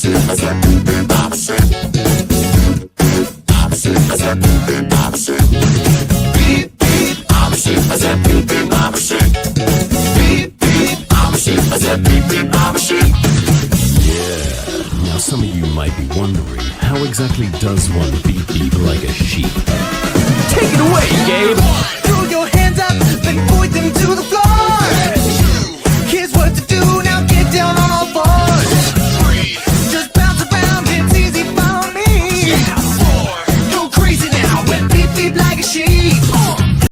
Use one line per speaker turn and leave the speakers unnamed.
Now some of you might be wondering, how exactly does one beep beep like a sheep? Take it away, Gabe!
Throw your hands up and point them to the floor.